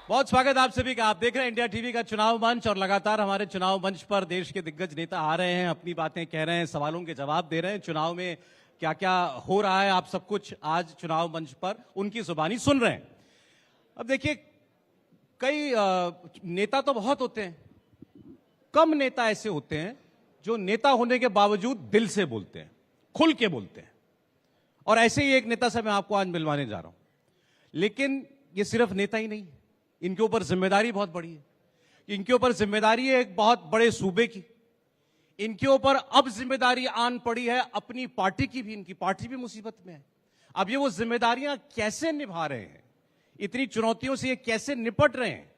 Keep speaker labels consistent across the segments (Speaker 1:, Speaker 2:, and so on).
Speaker 1: बहुत स्वागत आप सभी का। आप देख रहे हैं इंडिया टीवी का चुनाव मंच और लगातार हमारे चुनाव मंच पर देश के दिग्गज नेता आ रहे हैं, अपनी बातें कह रहे हैं, सवालों के जवाब दे रहे हैं। चुनाव में क्या क्या हो रहा है आप सब कुछ आज चुनाव मंच पर उनकी जुबानी सुन रहे हैं। अब देखिए, कई नेता तो बहुत होते हैं, कम नेता ऐसे होते हैं जो नेता होने के बावजूद दिल से बोलते हैं, खुल के बोलते हैं। और ऐसे ही एक नेता से मैं आपको आज मिलवाने जा रहा हूं। लेकिन ये सिर्फ नेता ही नहीं, इनके ऊपर जिम्मेदारी बहुत बड़ी है। इनके ऊपर जिम्मेदारी है एक बहुत बड़े सूबे की। इनके ऊपर अब जिम्मेदारी आन पड़ी है अपनी पार्टी की भी। इनकी पार्टी भी मुसीबत में है। अब ये वो जिम्मेदारियां कैसे निभा रहे हैं, इतनी चुनौतियों से ये कैसे निपट रहे हैं,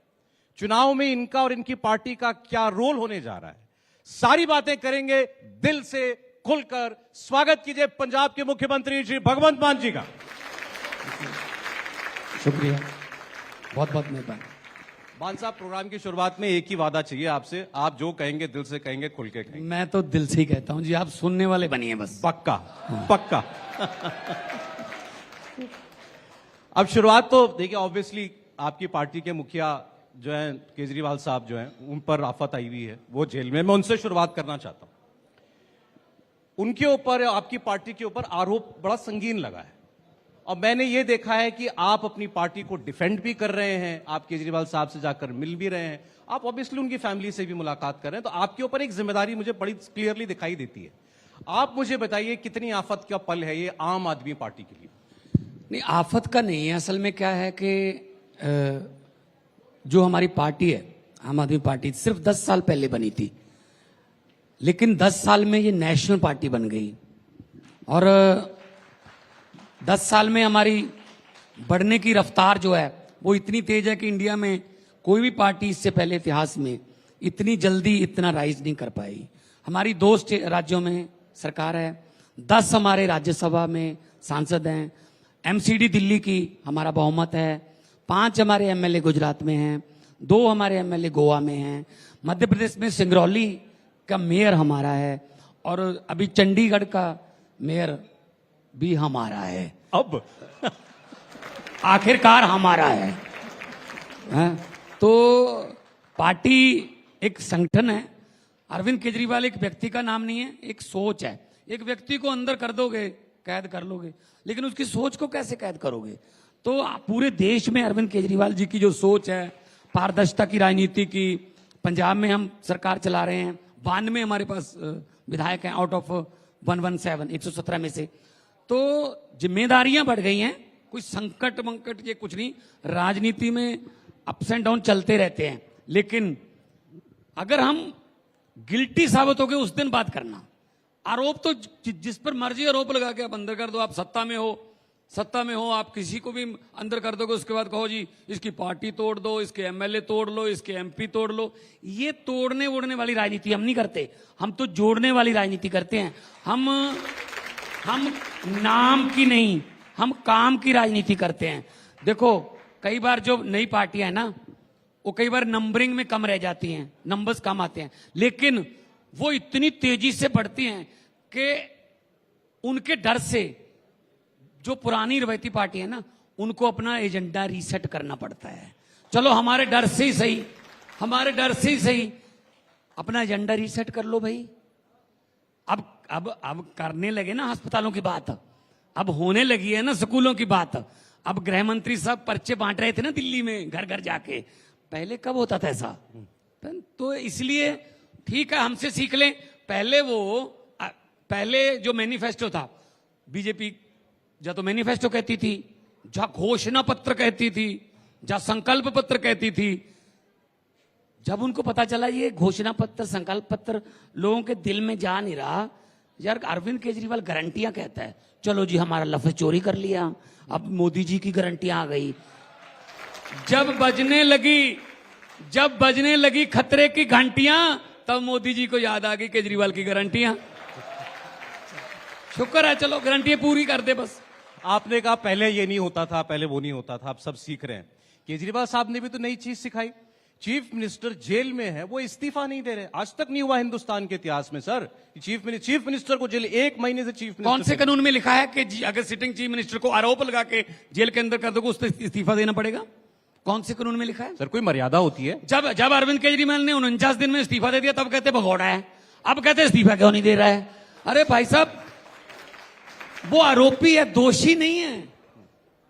Speaker 1: चुनाव में इनका और इनकी पार्टी का क्या रोल होने जा रहा है, सारी बातें करेंगे दिल से खुलकर। स्वागत कीजिए पंजाब के मुख्यमंत्री श्री भगवंत मान जी का।
Speaker 2: शुक्रिया, बहुत बहुत मेहरबानी।
Speaker 1: मान साहब, प्रोग्राम की शुरुआत में एक ही वादा चाहिए आपसे, आप जो कहेंगे दिल से कहेंगे, खुल के कहेंगे।
Speaker 2: मैं तो दिल से ही कहता हूं जी, आप सुनने वाले बनिए बस।
Speaker 1: पक्का पक्का। अब शुरुआत तो देखिए, ऑब्वियसली आपकी पार्टी के मुखिया जो हैं केजरीवाल साहब जो हैं, उन पर आफत आई हुई है, वो जेल में। मैं उनसे शुरुआत करना चाहता हूं। उनके ऊपर, आपकी पार्टी के ऊपर आरोप बड़ा संगीन लगा है और मैंने ये देखा है कि आप अपनी पार्टी को डिफेंड भी कर रहे हैं, आप केजरीवाल साहब से जाकर मिल भी रहे हैं, आप ऑब्वियसली उनकी फैमिली से भी मुलाकात कर रहे हैं। तो आपके ऊपर एक जिम्मेदारी मुझे बड़ी क्लियरली दिखाई देती है। आप मुझे बताइए, कितनी आफत का पल है ये आम आदमी पार्टी के लिए?
Speaker 2: नहीं, आफत का नहीं है। असल में क्या है कि जो हमारी पार्टी है, आम आदमी पार्टी, सिर्फ 10 साल पहले बनी थी, लेकिन 10 साल में ये नेशनल पार्टी बन गई। और 10 साल में हमारी बढ़ने की रफ्तार जो है वो इतनी तेज है कि इंडिया में कोई भी पार्टी इससे पहले इतिहास में इतनी जल्दी इतना राइज नहीं कर पाई। हमारी 2 राज्यों में सरकार है, 10 हमारे राज्यसभा में सांसद हैं, एमसीडी दिल्ली की हमारा बहुमत है, 5 हमारे एमएलए गुजरात में हैं, 2 हमारे एमएलए गोवा में हैं, मध्य प्रदेश में सिंगरौली का मेयर हमारा है और अभी चंडीगढ़ का मेयर भी हमारा है।
Speaker 1: अब
Speaker 2: आखिरकार हमारा है। तो पार्टी एक संगठन है। अरविंद केजरीवाल एक व्यक्ति का नाम नहीं है, एक सोच है। एक व्यक्ति को अंदर कर दोगे, कैद कर लोगे, लेकिन उसकी सोच को कैसे कैद करोगे? तो पूरे देश में अरविंद केजरीवाल जी की जो सोच है, पारदर्शिता की राजनीति की, पंजाब में हम सरकार चला रहे हैं, 92 में हमारे पास विधायक हैं आउट ऑफ 117 में से। तो जिम्मेदारियां बढ़ गई हैं। कोई संकट मंकट ये कुछ नहीं, राजनीति में अप्स एंड डाउन चलते रहते हैं। लेकिन अगर हम गिल्टी साबित हो गए उस दिन बात करना। आरोप तो जिस पर मर्जी आरोप लगा के आप अंदर कर दो। आप सत्ता में हो, आप किसी को भी अंदर कर दोगे, उसके बाद कहो जी इसकी पार्टी तोड़ दो, इसके एमएलए तोड़ लो, इसके एमपी तोड़ लो। ये तोड़ने वोड़ने वाली राजनीति हम नहीं करते, हम तो जोड़ने वाली राजनीति करते हैं। हम नाम की नहीं, हम काम की राजनीति करते हैं। देखो, कई बार जो नई पार्टियां हैं ना, वो कई बार नंबरिंग में कम रह जाती हैं, नंबर्स कम आते हैं, लेकिन वो इतनी तेजी से बढ़ती हैं कि उनके डर से जो पुरानी रवायती पार्टी है ना, उनको अपना एजेंडा रीसेट करना पड़ता है। चलो हमारे डर से ही सही अपना एजेंडा रीसेट कर लो भाई। अब करने लगे ना अस्पतालों की बात, अब होने लगी है ना स्कूलों की बात। अब गृह मंत्री साहब पर्चे बांट रहे थे ना दिल्ली में, घर घर जाके। पहले कब होता था ऐसा? तो इसलिए ठीक है, हमसे सीख लें। पहले जो मैनिफेस्टो था, बीजेपी जा तो मैनिफेस्टो कहती थी, जा घोषणा पत्र कहती थी, जा संकल्प पत्र कहती थी। जब उनको पता चला ये घोषणा पत्र, संकल्प पत्र लोगों के दिल में जा नहीं रहा, यार अरविंद केजरीवाल गारंटियां कहता है, चलो जी हमारा लफ्ज चोरी कर लिया, अब मोदी जी की गारंटियां आ गई। जब बजने लगी खतरे की घंटियां, तब मोदी जी को याद आ गई केजरीवाल की गारंटियां। शुक्र है, चलो गारंटियां पूरी कर दे बस।
Speaker 1: आपने कहा पहले ये नहीं होता था, पहले वो नहीं होता था, आप सब सीख रहे हैं। केजरीवाल साहब ने भी तो नई चीज सिखाई। चीफ मिनिस्टर जेल में है, वो इस्तीफा नहीं दे रहे। आज तक नहीं हुआ हिंदुस्तान के इतिहास में सर, चीफ मिनिस्टर को जेल, 1 महीने से चीफ मिनिस्टर।
Speaker 2: कौन से कानून में लिखा है कि अगर सिटिंग चीफ मिनिस्टर को आरोप लगा के जेल के अंदर कर दोगे, उससे इस्तीफा देना पड़ेगा? कौन से कानून में लिखा है?
Speaker 1: सर कोई मर्यादा होती है।
Speaker 2: जब जब अरविंद केजरीवाल ने 49 दिन में इस्तीफा दे दिया तब कहते भगौड़ा है, अब कहते इस्तीफा क्यों नहीं दे रहा है? अरे भाई साहब, वो आरोपी है, दोषी नहीं है।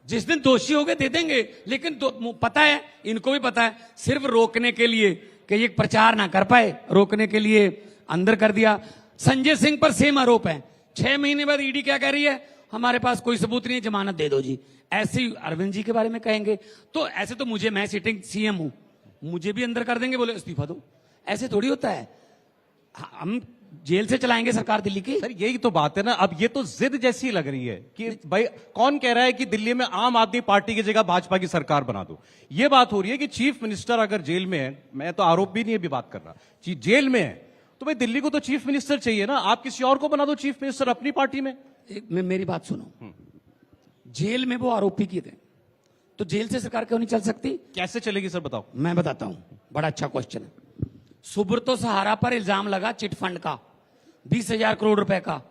Speaker 2: जिस दिन दोषी हो गए दे देंगे, लेकिन पता है, इनको भी पता है, सिर्फ रोकने के लिए कि ये प्रचार ना कर पाए, रोकने के लिए अंदर कर दिया। संजय सिंह पर सेम आरोप है। 6 महीने बाद ईडी क्या कह रही है? हमारे पास कोई सबूत नहीं है, जमानत दे दो जी। ऐसे ही अरविंद जी के बारे में कहेंगे तो ऐसे तो मुझे, मैं सिटिंग सीएम हूं, मुझे भी अंदर कर देंगे, बोले इस्तीफा दो। ऐसे थोड़ी होता है। हम जेल से चलाएंगे सरकार दिल्ली की।
Speaker 1: सर यही तो बात है ना, अब ये तो जिद जैसी लग रही है कि भाई कौन कह रहा है कि दिल्ली में आम आदमी पार्टी की जगह भाजपा की सरकार बना दो। ये बात हो रही है कि चीफ मिनिस्टर अगर जेल में है, मैं तो आरोप भी नहीं अभी बात कर रहा, जेल में है, तो भाई दिल्ली को तो चीफ मिनिस्टर चाहिए ना। आप किसी और को बना दो चीफ मिनिस्टर अपनी पार्टी में।
Speaker 2: मेरी बात सुनो, जेल में वो आरोपी की थे, तो जेल से सरकार क्यों नहीं चल सकती?
Speaker 1: कैसे चलेगी सर बताओ?
Speaker 2: मैं बताता हूं, बड़ा अच्छा क्वेश्चन है। सुब्रतो सहारा पर इल्जाम लगा चिट फंड का, 20,000 करोड़ रुपए का,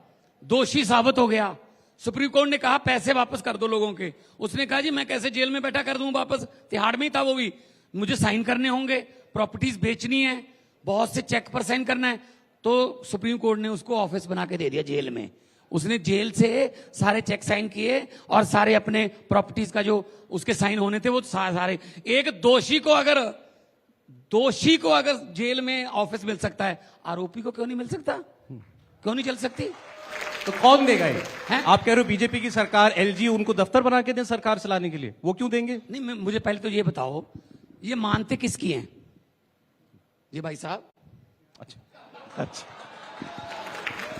Speaker 2: दोषी साबित हो गया। सुप्रीम कोर्ट ने कहा पैसे वापस कर दो लोगों के। उसने कहा जी मैं कैसे जेल में बैठा कर दूं वापस, तिहाड़ में ही था वो भी, मुझे साइन करने होंगे, प्रॉपर्टीज बेचनी है, बहुत से चेक पर साइन करना है। तो सुप्रीम कोर्ट ने उसको ऑफिस बना के दे दिया जेल में। उसने जेल से सारे चेक साइन किए और सारे अपने प्रॉपर्टीज का जो उसके साइन होने थे वो सारे। एक दोषी को अगर जेल में ऑफिस मिल सकता है, आरोपी को क्यों नहीं मिल सकता? क्यों नहीं चल सकती?
Speaker 1: तो कौन देगा ये? आप कह रहे हो बीजेपी की सरकार, एलजी उनको दफ्तर बना के दें सरकार चलाने के लिए, वो क्यों देंगे?
Speaker 2: नहीं, मुझे पहले तो ये बताओ, ये मानते किसकी हैं ये भाई साहब?
Speaker 1: अच्छा,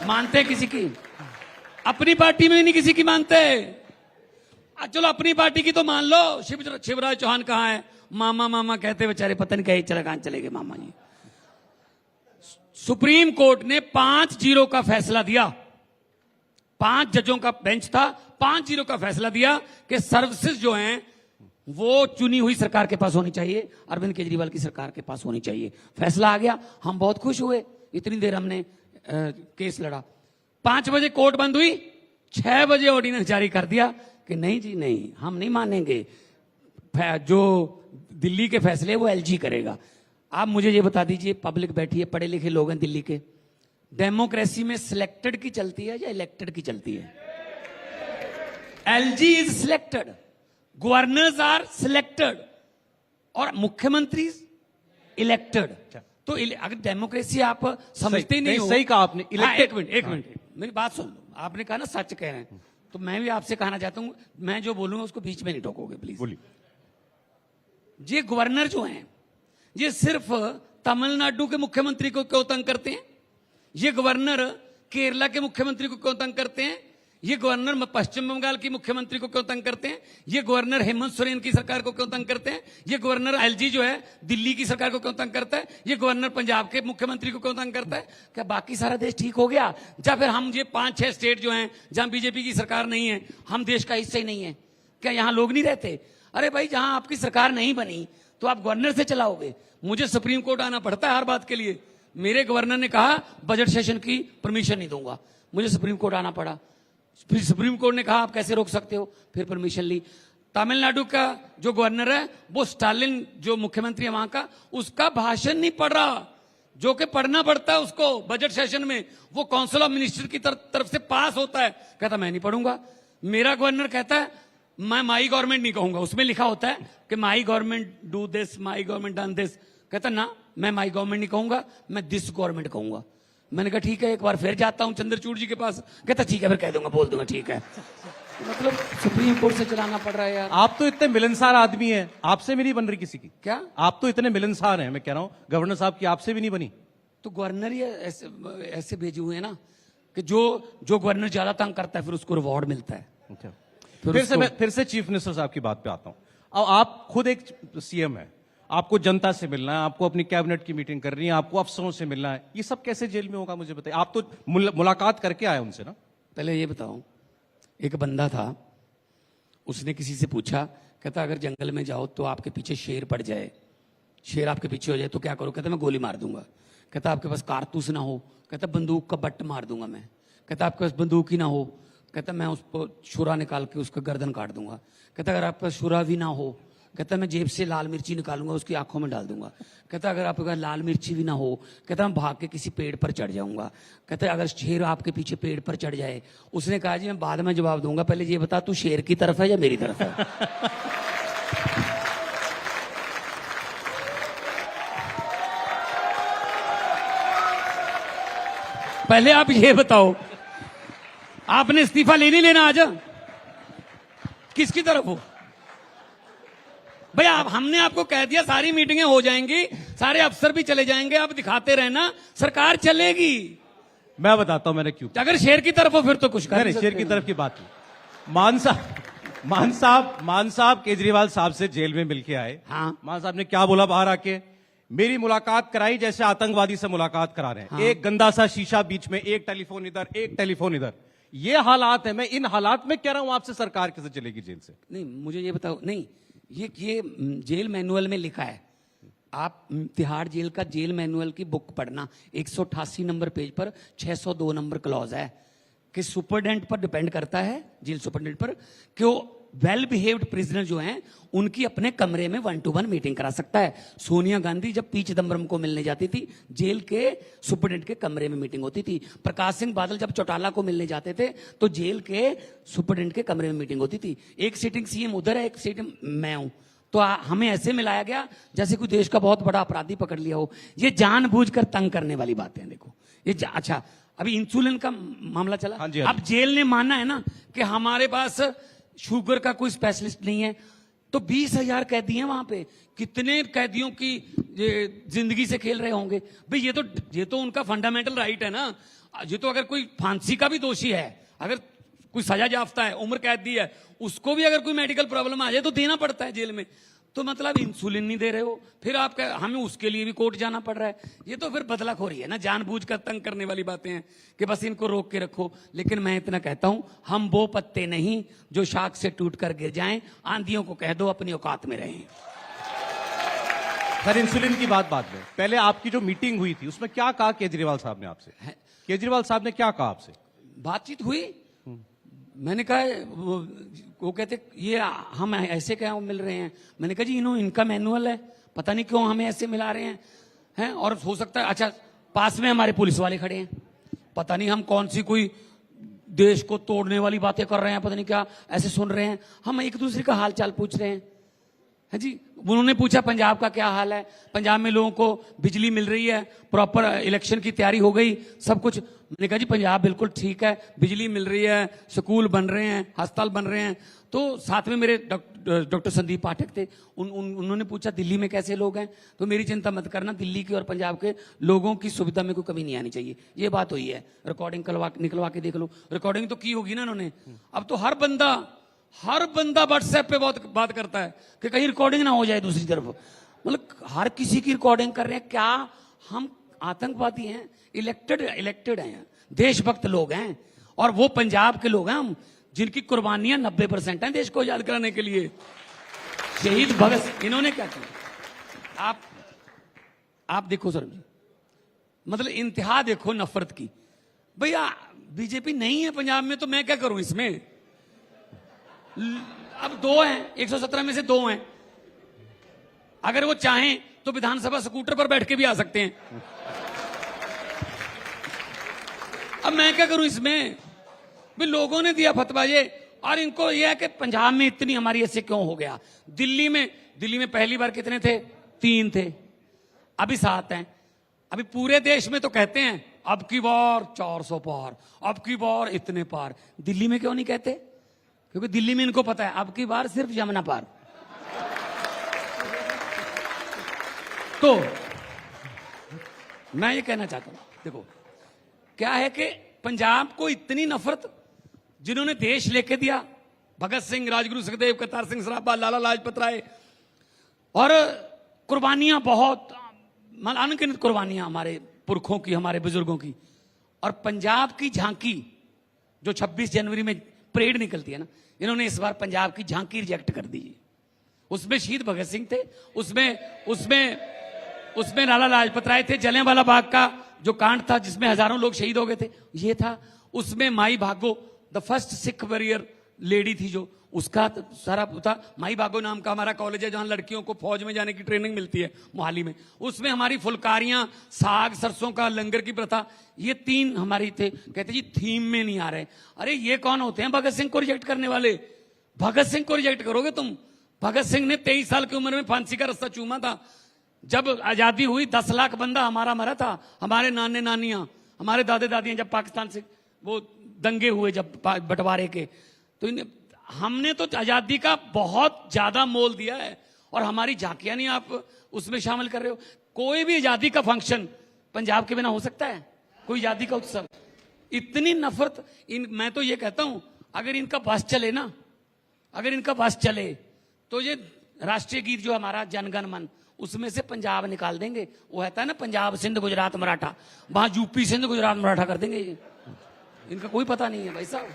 Speaker 2: मानते किसी की? अपनी पार्टी में नहीं किसी की मानते। चलो अपनी पार्टी की तो मान लो। शिवराज चौहान कहाँ है? मामा मामा कहते बेचारे, पता नहीं कहीं कहां चले गए मामा जी। सुप्रीम कोर्ट ने 5-0 का फैसला दिया। 5 जजों का बेंच था, 5-0 का फैसला दिया कि सर्विसेज जो हैं वो चुनी हुई सरकार के पास होनी चाहिए, अरविंद केजरीवाल की सरकार के पास होनी चाहिए। फैसला आ गया, हम बहुत खुश हुए। इतनी देर हमने केस लड़ा। 5 बजे कोर्ट बंद हुई, 6 बजे ऑर्डिनेंस जारी कर दिया कि नहीं जी नहीं, हम नहीं मानेंगे, जो दिल्ली के फैसले वो एलजी करेगा। आप मुझे ये बता दीजिए, पब्लिक बैठी है, पढ़े लिखे लोग हैं दिल्ली के, डेमोक्रेसी में सिलेक्टेड की चलती है या इलेक्टेड की चलती है? LG is selected, governors are selected और मुख्यमंत्री इलेक्टेड। तो अगर डेमोक्रेसी आप समझते ही नहीं हो।
Speaker 1: सही कहा आपने।
Speaker 2: एक मिनट मेरी बात सुन लो। आपने कहा ना सच कह रहे हैं, तो मैं भी आपसे कहना चाहता हूं, मैं जो बोलूंगा उसको बीच में नहीं टोकोगे प्लीज।
Speaker 1: बोलिए।
Speaker 2: ये गवर्नर जो हैं, ये सिर्फ तमिलनाडु के मुख्यमंत्री को क्यों तंग करते हैं? ये गवर्नर केरला के मुख्यमंत्री को क्यों तंग करते हैं? ये गवर्नर पश्चिम बंगाल की मुख्यमंत्री को क्यों तंग करते हैं? ये गवर्नर हेमंत सोरेन की सरकार को क्यों तंग करते हैं? ये गवर्नर एलजी जो है दिल्ली की सरकार को क्यों तंग करता है? ये गवर्नर पंजाब के मुख्यमंत्री को क्यों तंग करता है? क्या बाकी सारा देश ठीक हो गया? या फिर हम ये 5-6 स्टेट जो हैं जहां बीजेपी की सरकार नहीं है, हम देश का हिस्सा ही नहीं है? क्या यहां लोग नहीं रहते? अरे भाई, जहां आपकी सरकार नहीं बनी तो आप गवर्नर से चलाओगे। मुझे सुप्रीम कोर्ट आना पड़ता है हर बात के लिए। मेरे गवर्नर ने कहा बजट सेशन की परमिशन नहीं दूंगा, मुझे सुप्रीम कोर्ट आना पड़ा। फिर सुप्रीम कोर्ट ने कहा आप कैसे रोक सकते हो, फिर परमिशन ली। तमिलनाडु का जो गवर्नर है वो स्टालिन जो मुख्यमंत्री है वहां का, उसका भाषण नहीं पढ़ रहा, जो कि पढ़ना पड़ता है उसको बजट सेशन में। वो काउंसिल ऑफ मिनिस्टर की तरफ से पास होता है। कहता मैं नहीं पढ़ूंगा। मेरा गवर्नर कहता है मैं माई गवर्नमेंट नहीं कहूंगा, उसमें लिखा होता है कि my government do this, my government done this. कहता ना, मैं माई गवर्नमेंट नहीं कहूंगा, मैं दिस गवर्नमेंट कहूंगा। मैंने कहा ठीक है, एक बार फिर जाता हूं चंद्रचूड़ जी के पास। कहता ठीक है, फिर कह दूंगा, बोल दूंगा ठीक है। मतलब सुप्रीम कोर्ट से चलाना पड़ रहा है यार।
Speaker 1: आप तो इतने मिलनसार आदमी हैं, आपसे भी नहीं बन रही किसी की।
Speaker 2: क्या
Speaker 1: आप तो इतने मिलनसार हैं, मैं कह रहा हूं गवर्नर साहब की आपसे भी नहीं बनी।
Speaker 2: तो गवर्नर ही ऐसे भेजे हुए हैं ना कि जो गवर्नर ज्यादा तंग करता है फिर उसको रिवॉर्ड मिलता है।
Speaker 1: फिर से चीफ मिनिस्टर साहब की बात पे आता हूं। अब आप खुद एक सीएम है, आपको जनता से मिलना है, आपको अपनी कैबिनेट की मीटिंग करनी है, आपको अफसरों से मिलना है, ये सब कैसे जेल में होगा मुझे बताइए। आप तो मुलाकात करके आए उनसे ना।
Speaker 2: पहले ये बताओ, एक बंदा था, उसने किसी से पूछा, कहता अगर जंगल में जाओ तो आपके पीछे शेर पड़ जाए, शेर आपके पीछे हो जाए तो क्या करो? कहता मैं गोली मार दूंगा। कहता आपके पास कारतूस ना हो? कहता बंदूक का बट्ट मार दूंगा मैं। कहता आपके पास बंदूक ही ना हो? कहता मैं उस पर छुरा निकाल के उसका गर्दन काट दूंगा। कहता अगर आपके पास छुरा भी ना हो कहता मैं जेब से लाल मिर्ची निकालूंगा, उसकी आंखों में डाल दूंगा। कहता अगर आपके पास लाल मिर्ची भी ना हो, कहता मैं भाग के किसी पेड़ पर चढ़ जाऊंगा। कहता अगर शेर आपके पीछे पेड़ पर चढ़ जाए, उसने कहा जी मैं बाद में जवाब दूंगा, पहले ये बता तू शेर की तरफ है या मेरी तरफ है? पहले आप ये बताओ, आपने इस्तीफा लेने लेना आज किसकी तरफ हो भैया? आप हमने आपको कह दिया सारी मीटिंगें हो जाएंगी, सारे अफसर भी चले जाएंगे, आप दिखाते रहना, सरकार चलेगी।
Speaker 1: मैं बताता हूं मैंने क्यों।
Speaker 2: अगर शेर की तरफ हो फिर तो कुछ कर
Speaker 1: नहीं, शेर की तरफ की बात नहीं। मान साहब केजरीवाल साहब से जेल में मिलके आए।
Speaker 2: हाँ।
Speaker 1: मान साहब ने क्या बोला बाहर आके? मेरी मुलाकात कराई जैसे आतंकवादी से मुलाकात करा रहे हैं।
Speaker 2: हाँ।
Speaker 1: एक गंदा सा शीशा बीच में, एक टेलीफोन इधर, एक टेलीफोन इधर। ये हालात है। मैं इन हालात में कह रहा हूं आपसे, सरकार कैसे चलेगी जेल से?
Speaker 2: नहीं, मुझे ये बताओ। नहीं, ये जेल मैनुअल में लिखा है। आप तिहाड़ जेल का जेल मैनुअल की बुक पढ़ना, 188 नंबर पेज पर 602 नंबर क्लॉज है कि सुपरडेंट पर डिपेंड करता है, जेल सुपरडेंट पर, कि वो वेल बिहेव्ड प्रिजनर जो हैं उनकी अपने कमरे में 1-to-1 मीटिंग करा सकता है। सोनिया गांधी जब पी चिदम्बरम को मिलने जाती थी, जेल के सुपरडेंट के कमरे में मीटिंग होती थी। प्रकाश सिंह बादल जब चौटाला को मिलने जाते थे तो जेल के सुपरडेंट के कमरे में मीटिंग होती थी। एक सीटिंग सीएम उधर है, एक सीटिंग मैं हूं, तो हमें ऐसे मिलाया गया जैसे कोई देश का बहुत बड़ा अपराधी पकड़ लिया हो। ये जानबूझकर तंग करने वाली बातें हैं। देखो ये अच्छा, अभी इंसुलिन का मामला चला।
Speaker 1: हाँ जी, हाँ जी।
Speaker 2: अब जेल ने माना है ना कि हमारे पास शुगर का कोई स्पेशलिस्ट नहीं है, तो 20,000 कैदी हैं वहां पे। कितने कैदियों की जिंदगी से खेल रहे होंगे भाई? ये तो उनका फंडामेंटल राइट है ना। ये तो अगर कोई फांसी का भी दोषी है, अगर कोई सजा याफ्ता है, उम्र कैद दी है, उसको भी अगर कोई मेडिकल प्रॉब्लम आ जाए तो देना पड़ता है जेल में। तो मतलब इंसुलिन नहीं दे रहे हो, फिर आप हमें उसके लिए भी कोर्ट जाना पड़ रहा है। ये तो फिर बदलाखोरी है ना, जानबूझकर तंग करने वाली बातें हैं कि बस इनको रोक के रखो। लेकिन मैं इतना कहता हूं, हम वो पत्ते नहीं जो शाख से टूट कर गिर जाएं। आंधियों को कह दो अपनी औकात में रहें।
Speaker 1: सर इंसुलिन की बात बाद में, पहले आपकी जो मीटिंग हुई थी उसमें क्या कहा केजरीवाल साहब ने आपसे? केजरीवाल साहब ने क्या कहा आपसे?
Speaker 2: बातचीत हुई, मैंने कहा वो कहते ये हम ऐसे क्या मिल रहे हैं? मैंने कहा जी इनका मैनुअल है, पता नहीं क्यों हमें ऐसे मिला रहे हैं। और हो सकता है, अच्छा पास में हमारे पुलिस वाले खड़े हैं, पता नहीं हम कौन सी कोई देश को तोड़ने वाली बातें कर रहे हैं, पता नहीं क्या ऐसे सुन रहे हैं। हम एक दूसरे का हाल चाल पूछ रहे हैं। है जी, उन्होंने पूछा पंजाब का क्या हाल है, पंजाब में लोगों को बिजली मिल रही है, प्रॉपर इलेक्शन की तैयारी हो गई, सब कुछ। मैंने कहा जी पंजाब बिल्कुल ठीक है, बिजली मिल रही है, स्कूल बन रहे हैं, अस्पताल बन रहे हैं। तो साथ में मेरे डॉक्टर संदीप पाठक थे, उन्होंने पूछा दिल्ली में कैसे लोग हैं? तो मेरी चिंता मत करना, दिल्ली के और पंजाब के लोगों की सुविधा में कोई कमी नहीं आनी चाहिए। ये बात हुई है, रिकॉर्डिंग निकलवा के देख लो, रिकॉर्डिंग तो की होगी ना उन्होंने। अब तो हर बंदा व्हाट्सएप पे बहुत बात करता है कि कहीं रिकॉर्डिंग ना हो जाए दूसरी तरफ। मतलब हर किसी की रिकॉर्डिंग कर रहे हैं। क्या हम आतंकवादी हैं? इलेक्टेड हैं, देशभक्त लोग हैं, और वो पंजाब के लोग हैं हम, जिनकी कुर्बानियां 90% हैं देश को आजाद कराने के लिए। शहीद भगत, इन्होंने क्या किया? आप देखो सर, मतलब इंतहा देखो नफरत की। भैया बीजेपी नहीं है पंजाब में, तो मैं क्या करूं इसमें? अब 2 हैं, 117 में से 2 हैं। अगर वो चाहें तो विधानसभा स्कूटर पर बैठ के भी आ सकते हैं। अब मैं क्या करूं इसमें? भी लोगों ने दिया फतवा ये, और इनको ये है कि पंजाब में इतनी हमारी ऐसे क्यों हो गया। दिल्ली में पहली बार कितने थे? 3 थे, अभी 7 हैं। अभी पूरे देश में तो कहते हैं अब की बार 400 पार, अब की बार इतने पार। दिल्ली में क्यों नहीं कहते? क्योंकि दिल्ली में इनको पता है अब की बार सिर्फ यमुना पार। तो मैं ये कहना चाहता हूं, देखो क्या है कि पंजाब को इतनी नफरत, जिन्होंने देश लेके दिया, भगत सिंह, राजगुरु सुखदेव, करतार सिंह सराभा, लाला लाजपत राय, और कुर्बानियां बहुत अनगिनत कुर्बानियां हमारे पुरखों की, हमारे बुजुर्गों की। और पंजाब की झांकी जो 26 जनवरी में परेड निकलती है ना, इन्होंने इस बार पंजाब की झांकी रिजेक्ट कर दी। उसमें शहीद भगत सिंह थे, उसमें लाला लाजपत राय थे, जलियांवाला बाग का जो कांड था जिसमें हजारों लोग शहीद हो गए थे, ये था। उसमें माई भागो, the first Sikh warrior lady थी जो, उसका तो सारा था। माई बागो नाम का हमारा कॉलेज है जहां लड़कियों को फौज में जाने की ट्रेनिंग मिलती है मोहाली में, उसमें हमारी फुलकारियां, साग, सरसों का लंगर की प्रथा, ये 3 हमारी थे। कहते जी थीम में नहीं आ रहे। अरे ये कौन होते हैं भगत सिंह को रिजेक्ट करने वाले? भगत सिंह को रिजेक्ट करोगे तुम? भगत सिंह ने 23 साल की उम्र में फांसी का रास्ता चूमा था। जब आजादी हुई 10 लाख बंदा हमारा मरा था। हमारे नाने नानियां, हमारे दादे दादियां जब पाकिस्तान से वो दंगे हुए जब बंटवारे के, तो हमने तो आजादी का बहुत ज्यादा मोल दिया है और हमारी झांकियां नहीं आप उसमें शामिल कर रहे हो। कोई भी आजादी का फंक्शन पंजाब के बिना हो सकता है? कोई आजादी का उत्सव? इतनी नफरत मैं तो ये कहता हूं अगर इनका बस चले ना, अगर इनका बस चले तो ये राष्ट्रीय गीत जो हमारा जनगण मन, उसमें से पंजाब निकाल देंगे। वो कहता है ना पंजाब सिंध गुजरात मराठा, वहां यूपी सिंध गुजरात मराठा कर देंगे। ये इनका कोई पता नहीं है भाई साहब।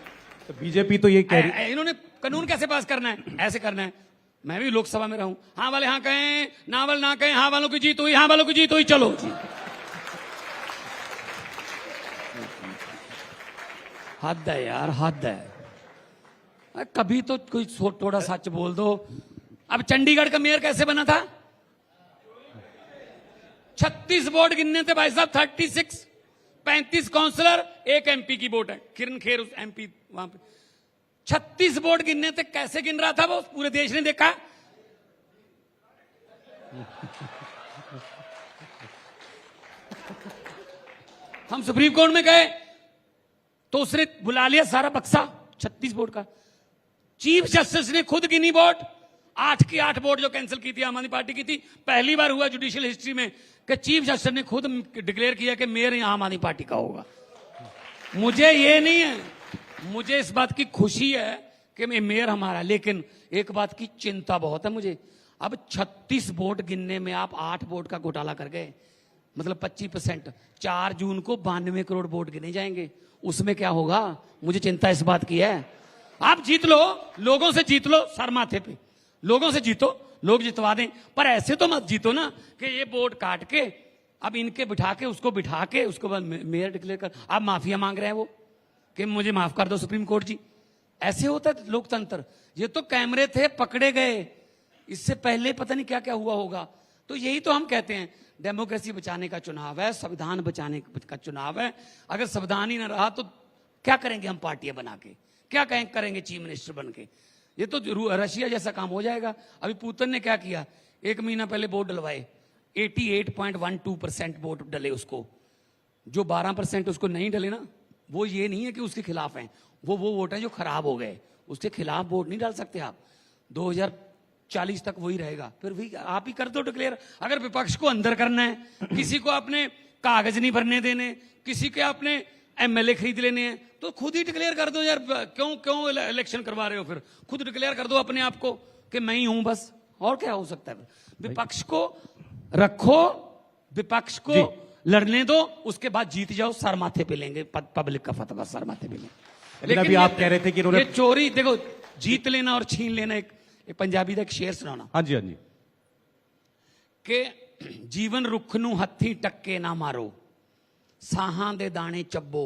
Speaker 1: तो बीजेपी तो ये कह रही,
Speaker 2: इन्होंने कानून कैसे पास करना है? ऐसे करना है। मैं भी लोकसभा में रहूं, हाँ वाले हाँ कहें, ना वाले ना कहें, हाँ वालों की जीत हुई, हाँ वालों की जीत हुई, चलो जी। हद है यार, हद है। कभी तो कोई थोड़ा सच बोल दो। अब चंडीगढ़ का मेयर कैसे बना था? 36 वोट गिनने थे भाई साहब, 36, 35 काउंसलर, 1 एमपी की वोट है, किरण खेर उस एमपी वहां पे। 36 वोट गिनने थे। कैसे गिन रहा था वो? पूरे देश ने देखा। हम सुप्रीम कोर्ट में गए तो उसने बुला लिया सारा बक्सा 36 वोट का। चीफ जस्टिस ने खुद गिनी वोट, 8 की 8 वोट जो कैंसिल की थी आम आदमी पार्टी की थी। पहली बार हुआ जुडिशियल हिस्ट्री में कि चीफ जस्टिस ने खुद डिक्लेयर किया कि मेयर आम आदमी पार्टी का होगा। मुझे ये नहीं है, मुझे इस बात की खुशी है कि मेयर हमारा, लेकिन एक बात की चिंता बहुत है मुझे। अब 36 वोट गिनने में आप 8 वोट का घोटाला कर गए, मतलब 25%। 4 जून को 92 करोड़ वोट गिने जाएंगे, उसमें क्या होगा? मुझे चिंता इस बात की है। आप जीत लो, लोगों से जीत लो, सर माथे पे, लोगों से जीतो, लोग जितवा दें, पर ऐसे तो मत जीतो ना कि ये वोट काट के अब इनके बिठा के उसको बिठा के उसको बाद मेयर डिक्लेयर कर। आप माफिया मांग रहे हैं वो कि मुझे माफ कर दो सुप्रीम कोर्ट जी। ऐसे होता है लोकतंत्र। ये तो कैमरे थे, पकड़े गए, इससे पहले पता नहीं क्या क्या हुआ होगा। तो यही तो हम कहते हैं, डेमोक्रेसी बचाने का चुनाव है, संविधान बचाने का चुनाव है। अगर संविधान ही ना रहा तो क्या करेंगे हम पार्टियां बना के? क्या करेंगे चीफ मिनिस्टर बन के? ये तो रशिया जैसा काम हो जाएगा। अभी पुतिन ने क्या किया, 1 महीना पहले वोट डलवाए, 88.12% वोट डले उसको। जो 12% उसको नहीं डले ना, वो ये नहीं है कि उसके खिलाफ हैं, वो वोट है जो खराब हो गए, उसके खिलाफ वोट नहीं डाल सकते आप। 2040 तक वही रहेगा। फिर भी आप ही कर दो डिक्लेयर। अगर विपक्ष को अंदर करना है, किसी को अपने कागज नहीं भरने देने, किसी के अपने एमएलए खरीद लेने हैं, तो खुद ही डिक्लेयर कर दो यार। क्यों इलेक्शन करवा रहे हो? फिर खुद डिक्लेयर कर दो अपने आप को कि मैं ही हूं बस। और क्या हो सकता है? विपक्ष को रखो, विपक्ष को लड़ने दो, उसके बाद जीत जाओ, सर माथे पे लेंगे, पब्लिक का फतवा सर माथे पे लेंगे।
Speaker 1: लेकिन अभी आप कह रहे थे कि
Speaker 2: ये चोरी, देखो जीत लेना और छीन लेना, एक पंजाबी का एक शेर सुनाना।
Speaker 1: हाँ जी, हाँ जी।
Speaker 2: कि जीवन रुख नू हत्थी टक्के ना मारो, ਸਾਹਾਂ ਦੇ ਦਾਣੇ ਚੱਬੋ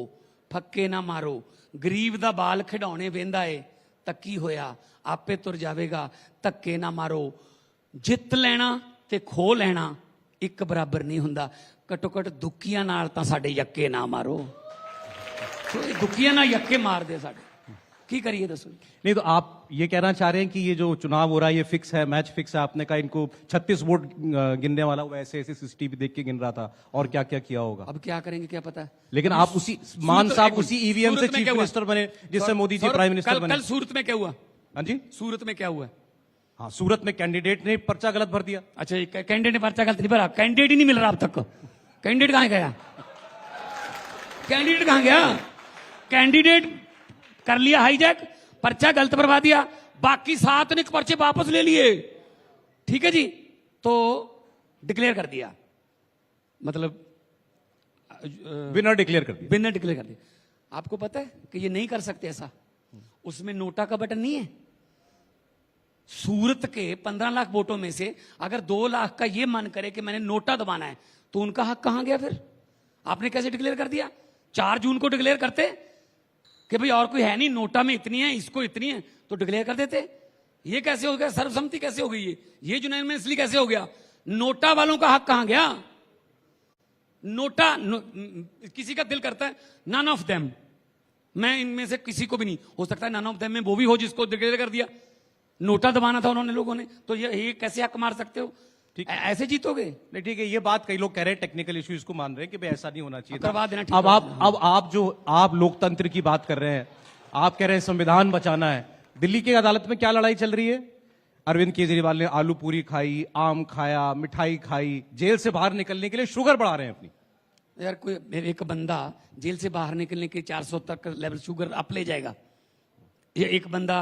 Speaker 2: ਫੱਕੇ ਨਾ ਮਾਰੋ, ਗਰੀਬ ਦਾ ਬਾਲ ਖਿਡੌਣੇ ਵੇਂਦਾ ਏ, ਤੱਕੀ ਹੋਇਆ ਆਪੇ ਤੁਰ ਜਾਵੇਗਾ, ਧੱਕੇ ਨਾ ਮਾਰੋ। ਜਿੱਤ ਲੈਣਾ ਤੇ ਖੋ ਲੈਣਾ ਇੱਕ ਬਰਾਬਰ ਨਹੀਂ ਹੁੰਦਾ, ਘੱਟੋ ਘੱਟ ਦੁੱਕੀਆਂ ਨਾਲ ਤਾਂ ਸਾਡੇ ਯੱਕੇ ਨਾ ਮਾਰੋ। ਦੁੱਕੀਆਂ ਨਾਲ ਯੱਕੇ ਮਾਰਦੇ ਸਾਡੇ, की करिए दसो।
Speaker 1: नहीं तो आप ये कहना चाह रहे हैं कि ये जो चुनाव हो रहा है ये फिक्स है, मैच फिक्स है। आपने कहा इनको 36 वोट गिनने वाला वो ऐसे ऐसे सीसीटीवी देख के गिन रहा था, और क्या क्या किया होगा।
Speaker 2: अब क्या करेंगे क्या पता है।
Speaker 1: लेकिन आप उसी मान साहब उसी ईवीएम से चीफ मिनिस्टर बने जिससे मोदी जी प्राइम मिनिस्टर बने।
Speaker 2: कल सूरत में क्या हुआ?
Speaker 1: हाँ जी,
Speaker 2: सूरत में क्या हुआ?
Speaker 1: हाँ, सूरत में कैंडिडेट ने पर्चा गलत भर दिया।
Speaker 2: अच्छा, कैंडिडेट ने पर्चा गलत नहीं भरा, कैंडिडेट ही नहीं मिल रहा अब तक। कैंडिडेट कहां गया? कैंडिडेट कहां गया? कैंडिडेट कर लिया हाईजैक, पर्चा गलत भरवा दिया, बाकी 7 ने पर्चे वापस ले लिए। ठीक है जी, तो डिक्लेयर कर दिया, मतलब
Speaker 1: विनर डिक्लेयर कर दिया।
Speaker 2: विनर डिक्लेयर कर दिया। आपको पता है कि ये नहीं कर सकते ऐसा, उसमें नोटा का बटन नहीं है। सूरत के 15 लाख वोटों में से अगर 2 लाख का ये मन करे कि मैंने नोटा दबाना है, तो उनका हक कहां गया? फिर आपने कैसे डिक्लेयर कर दिया? 4 जून को डिक्लेयर करते, कि भाई और कोई है नहीं, नोटा में इतनी है, इसको इतनी है, तो डिक्लेयर कर देते। ये कैसे हो गया? सर्वसम्मति कैसे हो गई? ये यूनानिमसली कैसे हो गया? नोटा वालों का हक कहां गया? किसी का दिल करता है नन ऑफ देम, मैं इनमें से किसी को भी नहीं, हो सकता है नन ऑफ देम में वो भी हो जिसको डिक्लेयर कर दिया। नोटा दबाना था उन्होंने लोगों ने, तो ये कैसे हक मार सकते हो?
Speaker 1: ठीक
Speaker 2: ऐसे जीतोगे?
Speaker 1: नहीं, ठीक है, ये बात कई लोग कह रहे हैं, टेक्निकल इश्यूज को मान रहे हैं कि भाई ऐसा नहीं होना चाहिए था।
Speaker 2: करवा देना, ठीक
Speaker 1: अब
Speaker 2: है।
Speaker 1: आप लोकतंत्र की बात कर रहे हैं, आप कह रहे हैं संविधान बचाना है। दिल्ली की अदालत में क्या लड़ाई चल रही है? अरविंद केजरीवाल ने आलू पूरी खाई, आम खाया, मिठाई खाई, जेल से बाहर निकलने के लिए शुगर बढ़ा रहे हैं अपनी।
Speaker 2: यार कोई एक बंदा जेल से बाहर निकलने के 400 तक लेवल शुगर अप ले जाएगा? ये एक बंदा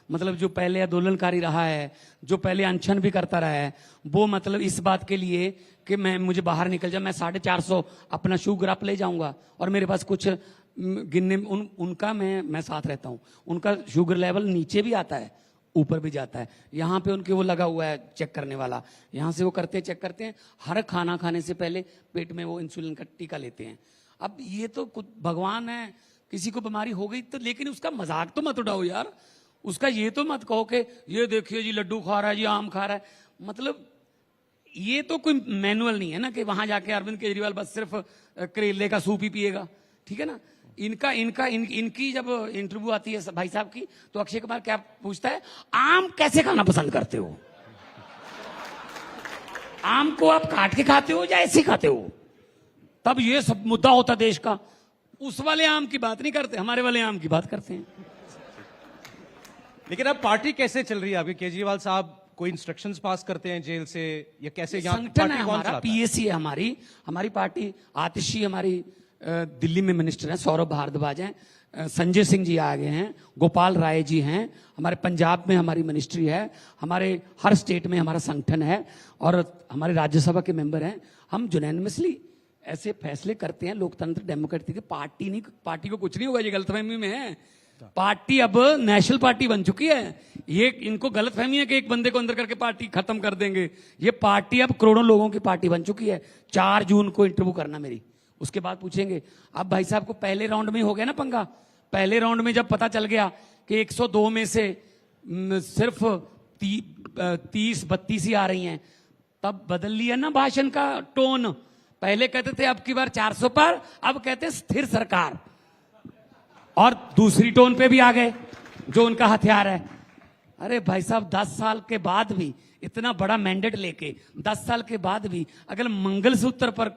Speaker 2: मतलब जो पहले आंदोलनकारी रहा है, जो पहले अनशन भी करता रहा है, वो मतलब इस बात के लिए कि मुझे बाहर निकल जाए, मैं 450 अपना शुगर अप ले जाऊंगा और मेरे पास कुछ गिनने उनका मैं साथ रहता हूं, उनका शुगर लेवल नीचे भी आता है, ऊपर भी जाता है। यहाँ पे उनके वो लगा हुआ है चेक करने वाला, यहाँ से वो करते हैं, चेक करते हैं। हर खाना खाने से पहले पेट में वो इंसुलिन का टीका लेते हैं। अब ये तो कुछ भगवान है, किसी को बीमारी हो गई तो, लेकिन उसका मजाक तो मत उड़ाओ यार। उसका ये तो मत कहो कि ये देखिए जी लड्डू खा रहा है जी, आम खा रहा है। मतलब ये तो कोई मैनुअल नहीं है ना कि वहां जाके अरविंद केजरीवाल बस सिर्फ करेले का सूप ही पिएगा, ठीक है ना। इनकी जब इंटरव्यू आती है भाई साहब की, तो अक्षय कुमार क्या पूछता है, आम कैसे खाना पसंद करते हो? आम को आप काट के खाते हो या ऐसे खाते हो? तब ये सब मुद्दा होता देश का। उस वाले आम की बात नहीं करते, हमारे वाले आम की बात करते हैं।
Speaker 1: लेकिन अब पार्टी कैसे चल रही है आपकी? केजरीवाल साहब कोई इंस्ट्रक्शंस पास करते हैं जेल से, या कैसे? यहाँ
Speaker 2: संगठन है
Speaker 1: पार्टी कौन
Speaker 2: हमारा,
Speaker 1: चलाता है?
Speaker 2: पीएसी है हमारी पार्टी। आतिशी हमारी दिल्ली में मिनिस्टर हैं, सौरभ भारद्वाज हैं, संजय सिंह जी आ गए हैं, गोपाल राय जी हैं, हमारे पंजाब में हमारी मिनिस्ट्री है, हमारे हर स्टेट में हमारा संगठन है, और हमारे राज्यसभा के मेंबर हैं। हम यूनानिमसली ऐसे फैसले करते हैं, लोकतंत्र डेमोक्रेसी की पार्टी नहीं, पार्टी को कुछ नहीं होगा, ये गलतफहमी में है। पार्टी अब नेशनल पार्टी बन चुकी है। ये इनको गलतफहमी है कि एक बंदे को अंदर करके पार्टी खत्म कर देंगे। ये पार्टी अब करोड़ों लोगों की पार्टी बन चुकी है। 4 जून को इंटरव्यू करना मेरी, उसके बाद पूछेंगे। अब भाई साहब को पहले राउंड में हो गया ना पंगा। पहले राउंड में जब पता चल गया कि 102 में से सिर्फ 30-32 ही आ रही हैं, तब बदल लिया ना भाषण का टोन। पहले कहते थे अब की बार 400 पर, अब कहते स्थिर सरकार, और दूसरी टोन पे भी आ गए जो उनका हथियार है। अरे भाई साहब 10 साल के बाद भी इतना बड़ा मैंडेट लेके 10 साल के बाद भी अगर मंगलसूत्र पर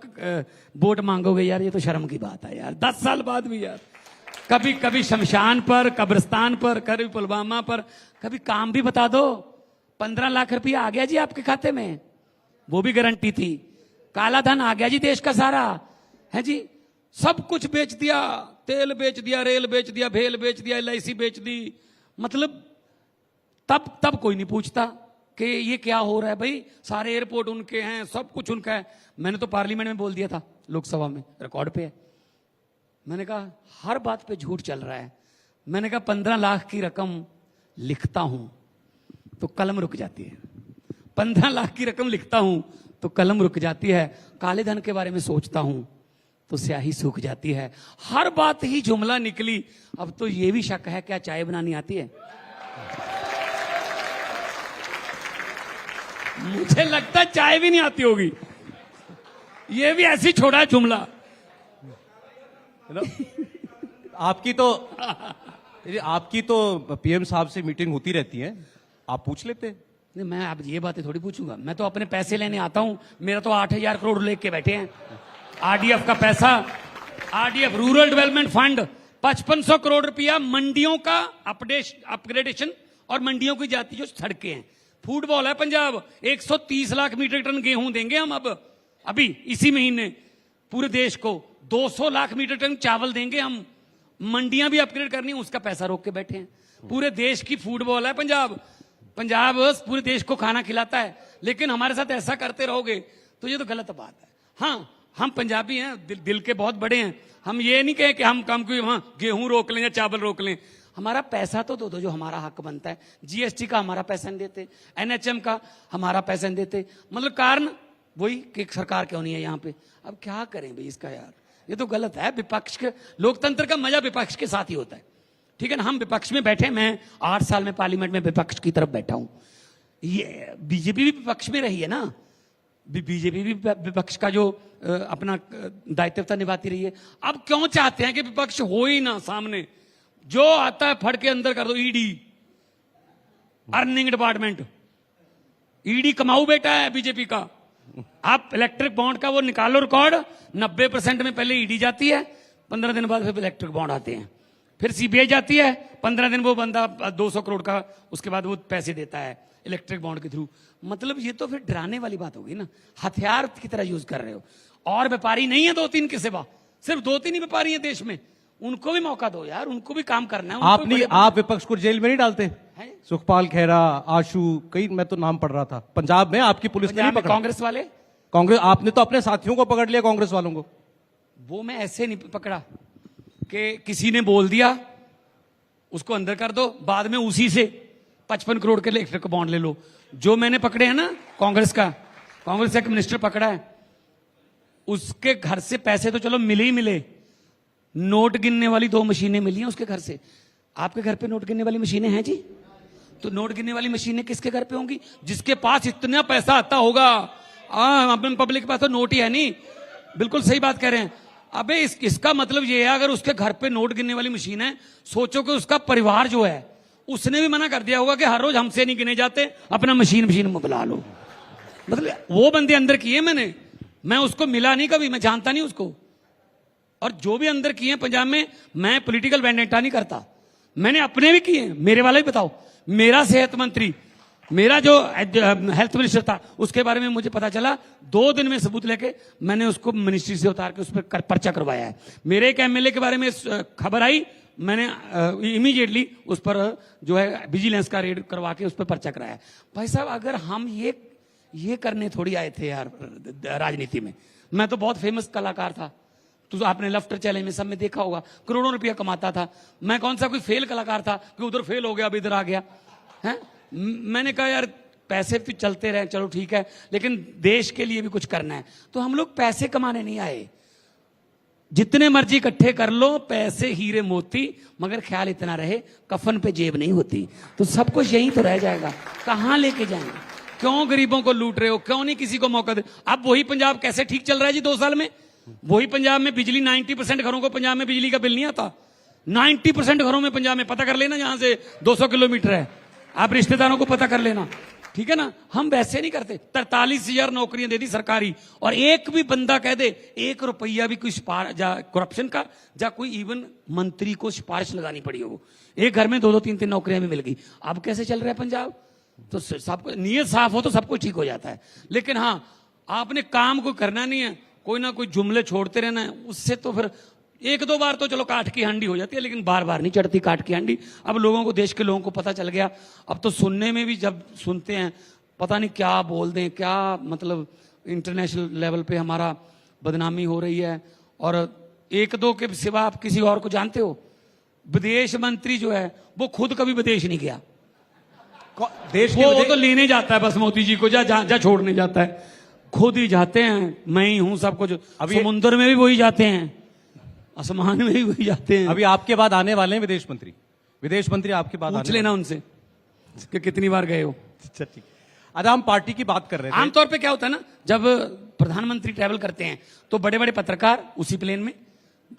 Speaker 2: वोट मांगोगे यार, ये तो शर्म की बात है यार। 10 साल बाद भी यार, कभी शमशान पर, कब्रिस्तान पर, कभी पुलवामा पर, कभी काम भी बता दो। 15 लाख रुपया आ गया जी आपके खाते में, वो भी गारंटी थी। काला धन आ गया जी देश का सारा, है जी। सब कुछ बेच दिया, तेल बेच दिया, रेल बेच दिया, भेल बेच दिया, LIC बेच दी। मतलब तब कोई नहीं पूछता कि ये क्या हो रहा है भाई। सारे एयरपोर्ट उनके हैं, सब कुछ उनका है। मैंने तो पार्लियामेंट में बोल दिया था, लोकसभा में रिकॉर्ड पे है। मैंने कहा हर बात पे झूठ चल रहा है। मैंने कहा 15 लाख की रकम लिखता हूं तो कलम रुक जाती है। 15 लाख की रकम लिखता हूं तो कलम रुक जाती है। काले धन के बारे में सोचता हूं तो स्याही सूख जाती है। हर बात ही जुमला निकली। अब तो ये भी शक है क्या चाय बनानी आती है? मुझे लगता है चाय भी नहीं आती होगी। ये भी ऐसी छोड़ा जुमला।
Speaker 1: आपकी तो PM साहब से मीटिंग होती रहती है, आप पूछ लेते।
Speaker 2: नहीं, मैं अब ये बातें थोड़ी पूछूंगा। मैं तो अपने पैसे लेने आता हूं। मेरा तो 8000 करोड़ लेके बैठे हैं RDF का पैसा। RDF rural development fund 5500 crore रुपया मंडियों का अपग्रेडेशन और मंडियों की जाती जो सड़कें हैं। फूटबॉल है पंजाब, 130 लाख मीट्रिक टन गेहूं देंगे हम अब अभी इसी महीने पूरे देश को। 200 लाख मीट्रिक टन चावल देंगे हम। मंडियां भी अपग्रेड करनी, उसका पैसा रोक के बैठे हैं। पूरे देश की फूटबॉल है पंजाब। पंजाब पूरे देश को खाना खिलाता है। लेकिन हमारे साथ ऐसा करते रहोगे तो ये तो गलत बात है। हाँ, हम पंजाबी हैं, दिल के बहुत बड़े हैं। हम ये नहीं कहें कि हम कम कोई गेहूं रोक लें या चावल रोक लें। हमारा पैसा तो दो जो हमारा हक बनता है। GST का हमारा पैसा नहीं देते, NHM का हमारा पैसा नहीं देते। मतलब कारण वही कि सरकार क्यों नहीं है यहाँ पे। अब क्या करें भाई इसका यार। ये तो गलत है। विपक्ष के लोकतंत्र का मजा विपक्ष के साथ ही होता है, ठीक है ना। हम विपक्ष में बैठे, मैं 8 साल में पार्लियामेंट में विपक्ष की तरफ बैठा हूं। ये बीजेपी भी विपक्ष में रही है ना, बीजेपी भी विपक्ष का जो अपना दायित्वता निभाती रही है। अब क्यों चाहते हैं कि विपक्ष हो ही ना सामने, जो आता है फड़ के अंदर कर दो। ईडी, अर्निंग डिपार्टमेंट, ईडी कमाऊ बेटा है बीजेपी का। आप इलेक्ट्रिक बॉन्ड का वो निकालो रिकॉर्ड, 90% में पहले ईडी जाती है, 15 दिन बाद फिर इलेक्ट्रिक बॉन्ड आते हैं, फिर सीबीआई जाती है, 15 दिन वो बंदा 200 करोड़ का उसके बाद वो पैसे देता है इलेक्ट्रिक बॉन्ड के थ्रू। मतलब ये तो फिर डराने वाली बात होगी ना, हथियार की तरह यूज कर रहे हो। और व्यापारी नहीं है 2-3 के सिवा, सिर्फ 2-3 ही व्यापारी है देश में, उनको भी मौका दो यार, उनको भी काम करना है।
Speaker 1: आप नहीं, आप विपक्ष को जेल में नहीं डालते? सुखपाल खेरा, आशु, कई, मैं तो नाम पढ़ रहा था, पंजाब में आपकी पुलिस ने नहीं पकड़ा।
Speaker 2: कांग्रेस वाले,
Speaker 1: कांग्रेस, आपने तो अपने साथियों को पकड़ लिया, कांग्रेस वालों को।
Speaker 2: वो मैं ऐसे नहीं पकड़ा कि किसी ने बोल दिया उसको अंदर कर दो, बाद में उसी से 55 करोड़ के इलेक्ट्रिक बॉन्ड ले लो। जो मैंने पकड़े हैं ना, कांग्रेस का एक मिनिस्टर पकड़ा है, उसके घर से पैसे तो चलो मिले ही मिले, नोट गिनने वाली 2 मशीनें मिली हैं उसके घर से। आपके घर पे नोट गिनने वाली मशीनें हैं जी? तो नोट गिनने वाली मशीनें किसके घर पे होंगी? जिसके पास इतना पैसा आता होगा। अपन पब्लिक के पास तो नोट ही है नहीं। बिल्कुल सही बात कह रहे हैं। अबे इसका मतलब ये है, अगर उसके घर पे नोट गिनने वाली मशीन है, सोचो कि उसका परिवार जो है उसने भी मना कर दिया होगा कि हर रोज हमसे नहीं गिने जाते, अपना मशीन में बुला लो। मतलब वो बंदे अंदर किए मैंने, मैं उसको मिला नहीं कभी, मैं जानता नहीं उसको। और जो भी अंदर किए पंजाब में, मैं पॉलिटिकल वेंडेटा नहीं करता, मैंने अपने भी किए। मेरे वाले भी बताओ, मेरा सेहत मंत्री, मेरा जो हेल्थ मिनिस्टर था, उसके बारे में मुझे पता चला, 2 दिन में सबूत लेके मैंने उसको मिनिस्ट्री से उतार के उस पर पर्चा करवाया है। मेरे एक एमएलए के बारे में खबर आई, मैंने इमीडिएटली उस पर जो है विजिलेंस का रेड करवा के उस पर पर्चा कराया। भाई साहब, अगर हम ये करने थोड़ी आए थे यार राजनीति में। मैं तो बहुत फेमस कलाकार था, तो आपने लफ्टर चैलेंज में सब में देखा होगा, करोड़ों रुपया कमाता था। मैं कौन सा कोई फेल कलाकार था कि उधर फेल हो गया अब इधर आ गया है? मैंने कहा यार पैसे तो चलते रहे, चलो ठीक है, लेकिन देश के लिए भी कुछ करना है। तो हम लोग पैसे कमाने नहीं आए, जितने मर्जी इकट्ठे कर लो, पैसे हीरे मोती, मगर ख्याल इतना रहे कफन पे जेब नहीं होती। तो सब कुछ यहीं तो रह जाएगा, कहां लेके जाएंगे? क्यों गरीबों को लूट रहे हो? क्यों नहीं किसी को मौका दे? अब वही पंजाब कैसे ठीक चल रहा है जी 2 साल में? वही पंजाब में बिजली, 90% घरों को पंजाब में बिजली का बिल नहीं आता। 90% घरों में पंजाब में, पता कर लेना, जहां से 200 किलोमीटर है, आप रिश्तेदारों को पता कर लेना, ठीक है ना। हम वैसे नहीं करते। 43,000 नौकरियां दे दी सरकारी, और एक भी बंदा कह दे 1 रुपया भी कोई करप्शन का, या कोई इवन मंत्री को सिफारिश लगानी पड़ी हो, एक घर में 2-2, 3-3 नौकरियां भी मिल गई। अब कैसे चल रहा है पंजाब? तो सबको नीयत साफ हो तो सब कुछ ठीक हो जाता है। लेकिन हाँ, आपने काम को करना नहीं है, कोई ना कोई जुमले छोड़ते रहना है, उससे तो फिर 1-2 बार तो चलो काठ की हांडी हो जाती है, लेकिन बार बार नहीं चढ़ती काठ की हांडी। अब लोगों को, देश के लोगों को पता चल गया। अब तो सुनने में भी जब सुनते हैं, पता नहीं क्या बोल दें, क्या मतलब इंटरनेशनल लेवल पे हमारा बदनामी हो रही है। और 1-2 के सिवा आप किसी और को जानते हो? विदेश मंत्री जो है वो खुद कभी विदेश नहीं गया।
Speaker 1: देश
Speaker 2: वो तो लेने जाता है बस मोदी जी को, जा छोड़ने जाता है। खुद ही जाते हैं, मैं ही हूं सब कुछ। अब समुद्र में भी वही जाते हैं, आसमान में भी वही जाते हैं।
Speaker 1: अभी आपके बाद आने वाले हैं विदेश मंत्री आपके बाद
Speaker 2: पूछ लेना उनसे कि कितनी बार गए हो।
Speaker 1: अच्छा ठीक। आज हम पार्टी की बात कर रहे थे।
Speaker 2: आमतौर पे क्या होता है ना, जब प्रधानमंत्री ट्रैवल करते हैं तो बड़े बड़े पत्रकार उसी प्लेन में,